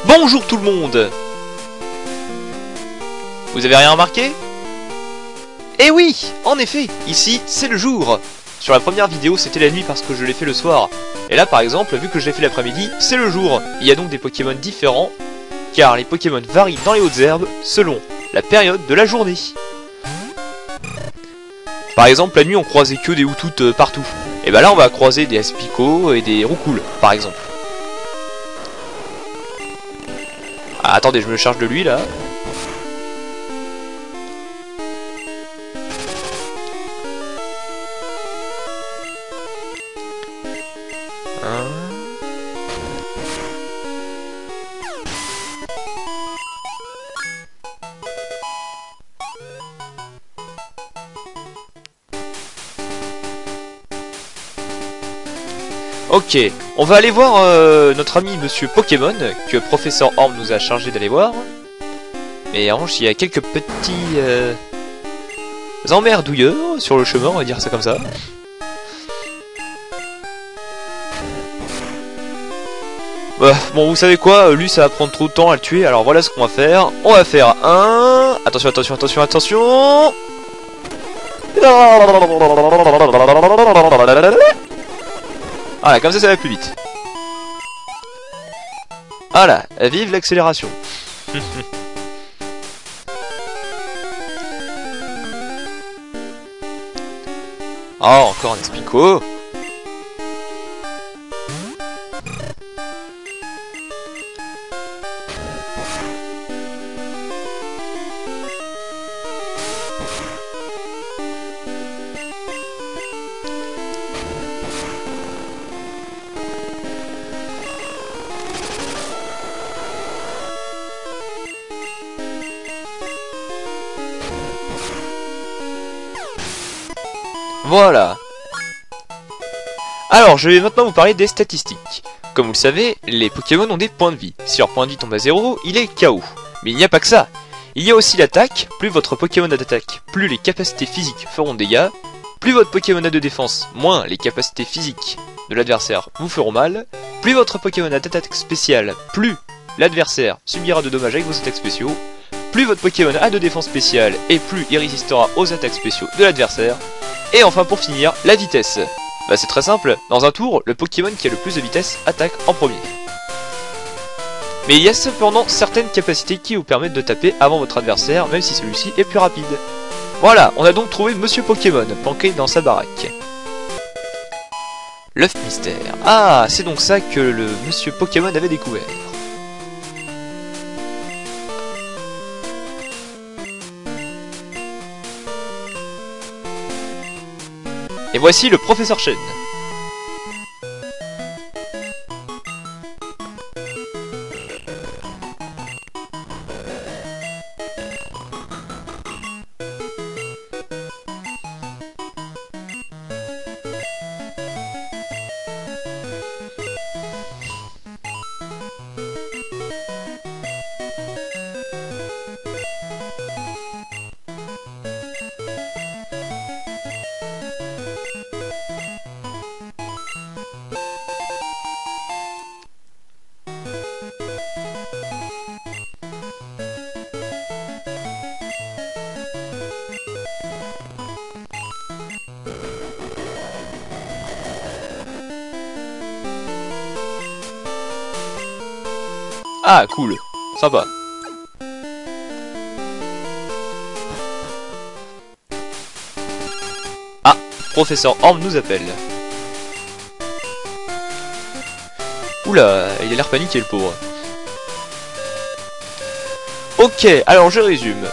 Bonjour tout le monde. Vous avez rien remarqué? Eh oui, en effet, ici c'est le jour. Sur la première vidéo c'était la nuit parce que je l'ai fait le soir. Et là par exemple, vu que je l'ai fait l'après-midi, c'est le jour. Il y a donc des Pokémon différents, car les Pokémon varient dans les hautes herbes selon la période de la journée. Par exemple, la nuit on croisait que des Hoothoot partout. Et bah là on va croiser des Aspico et des Roucoule, par exemple. Ah, attendez, je me charge de lui là. Ok, on va aller voir notre ami Monsieur Pokémon, que Professeur Orm nous a chargé d'aller voir. Mais en revanche, il y a quelques petits emmerdouilleurs sur le chemin, on va dire ça comme ça. Bah, bon, vous savez quoi, lui ça va prendre trop de temps à le tuer, alors voilà ce qu'on va faire. On va faire un... Attention, attention, attention, attention. Voilà, comme ça va plus vite. Voilà, vive l'accélération. Oh, encore un Aspico. Voilà. Alors, je vais maintenant vous parler des statistiques. Comme vous le savez, les Pokémon ont des points de vie. Si leur point de vie tombe à 0, il est KO. Mais il n'y a pas que ça. Il y a aussi l'attaque. Plus votre Pokémon a d'attaque, plus les capacités physiques feront de dégâts. Plus votre Pokémon a de défense, moins les capacités physiques de l'adversaire vous feront mal. Plus votre Pokémon a d'attaque spéciale, plus l'adversaire subira de dommages avec vos attaques spéciaux. Plus votre Pokémon a de défense spéciale, et plus il résistera aux attaques spéciaux de l'adversaire. Et enfin pour finir, la vitesse. Bah c'est très simple, dans un tour, le Pokémon qui a le plus de vitesse attaque en premier. Mais il y a cependant certaines capacités qui vous permettent de taper avant votre adversaire, même si celui-ci est plus rapide. Voilà, on a donc trouvé Monsieur Pokémon, planqué dans sa baraque. L'œuf mystère. Ah, c'est donc ça que le Monsieur Pokémon avait découvert. Et voici le professeur Chen. Ah, cool. Sympa. Ah, Professeur Orm nous appelle. Oula, il a l'air paniqué le pauvre. Ok, alors je résume.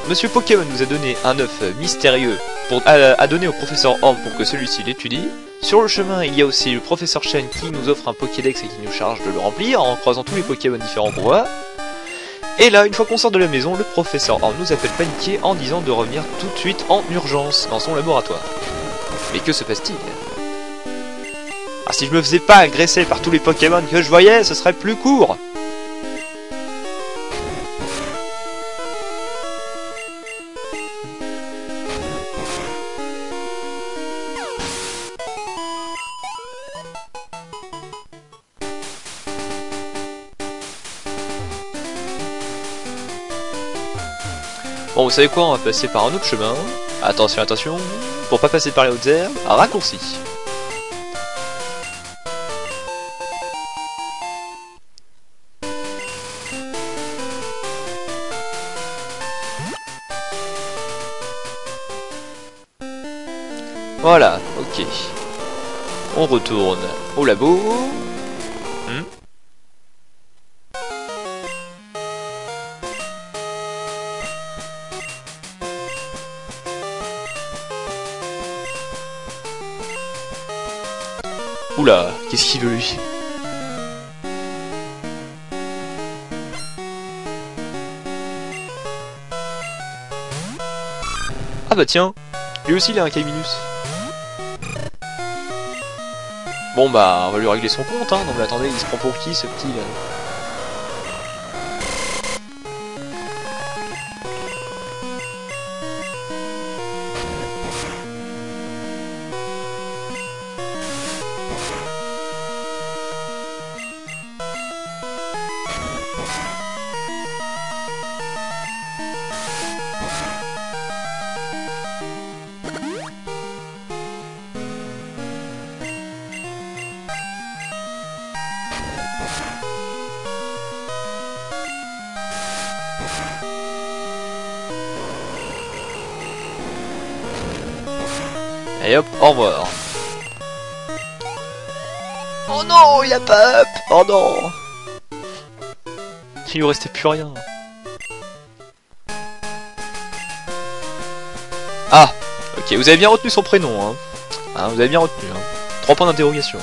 Monsieur Pokémon nous a donné un œuf mystérieux à donner au Professeur Orm pour que celui-ci l'étudie. Sur le chemin, il y a aussi le Professeur Chen qui nous offre un Pokédex et qui nous charge de le remplir en croisant tous les Pokémon différents qu'on voit. Et là, une fois qu'on sort de la maison, le Professeur Orm nous appelle paniqué en disant de revenir tout de suite en urgence dans son laboratoire. Mais que se passe-t-il? Ah, si je me faisais pas agresser par tous les Pokémon que je voyais, ce serait plus court. Bon, vous savez quoi, on va passer par un autre chemin. Attention, attention, pour pas passer par les hautes herbes, raccourci. Voilà, ok. On retourne au labo. Oula, qu'est-ce qu'il veut lui? Ah bah tiens, lui aussi il a un Kaiminus. Bon bah on va lui régler son compte hein, non mais attendez, il se prend pour qui ce petit là? Et hop, au revoir. Oh non, il a pas up. Oh non. Il lui restait plus rien. Ah, ok, vous avez bien retenu son prénom, hein. Hein, vous avez bien retenu, hein. 3 points d'interrogation.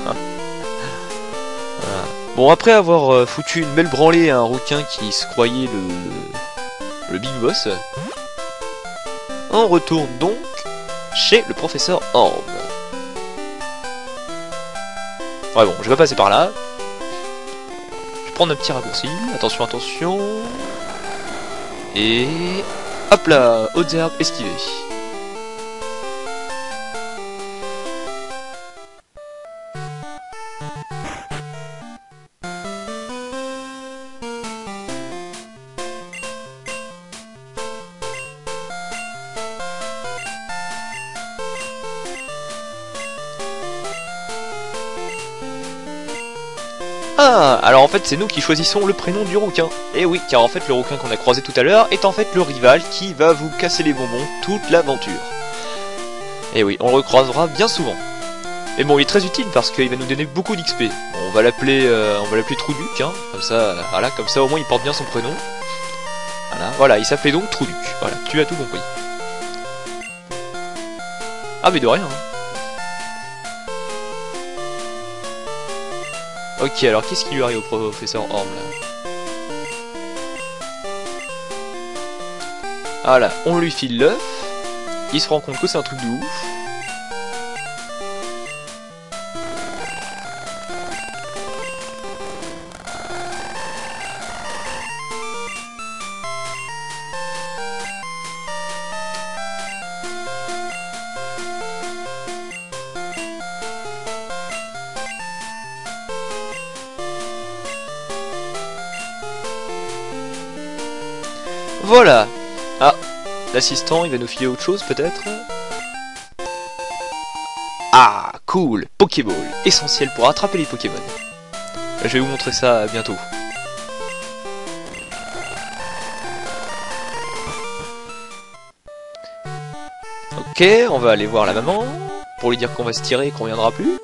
Hein. Voilà. Bon, après avoir foutu une belle branlée à un rouquin qui se croyait le Big Boss, on retourne donc chez le professeur Orb. Ouais bon, je vais passer par là. Je vais prendre un petit raccourci. Attention, attention. Et hop là, hautes herbes esquivées. Ah, alors en fait c'est nous qui choisissons le prénom du rouquin. Et oui, car en fait le rouquin qu'on a croisé tout à l'heure est en fait le rival qui va vous casser les bonbons toute l'aventure. Et oui, on le recroisera bien souvent. Mais bon, il est très utile parce qu'il va nous donner beaucoup d'XP. Bon, on va l'appeler Trouduc, hein, comme ça, voilà, comme ça au moins il porte bien son prénom. Voilà, il s'appelait donc Trouduc. Voilà, tu as tout compris. Ah mais de rien. Hein. Ok, alors qu'est-ce qui lui arrive au professeur Orb là? Voilà, on lui file l'œuf. Il se rend compte que c'est un truc de ouf. Voilà. Ah, l'assistant, il va nous filer autre chose peut-être. Ah, cool, Pokéball, essentiel pour attraper les Pokémon. Je vais vous montrer ça bientôt. Ok, on va aller voir la maman, pour lui dire qu'on va se tirer et qu'on reviendra plus.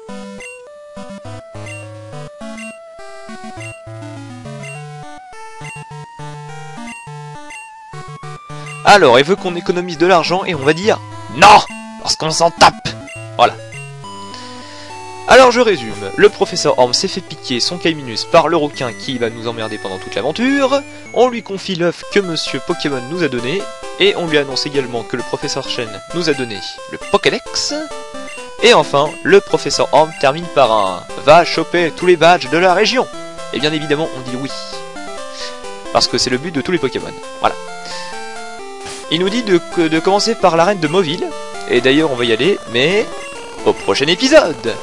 Alors, elle veut qu'on économise de l'argent et on va dire non, parce qu'on s'en tape. Voilà. Alors je résume, le professeur Orb s'est fait piquer son Kaiminus par le requin qui va nous emmerder pendant toute l'aventure, on lui confie l'œuf que Monsieur Pokémon nous a donné, et on lui annonce également que le professeur Chen nous a donné le Pokédex, et enfin, le professeur Orb termine par un « va choper tous les badges de la région !» Et bien évidemment, on dit oui. Parce que c'est le but de tous les Pokémon. Voilà. Il nous dit de commencer par l'arène de Mauville, et d'ailleurs on va y aller, mais au prochain épisode.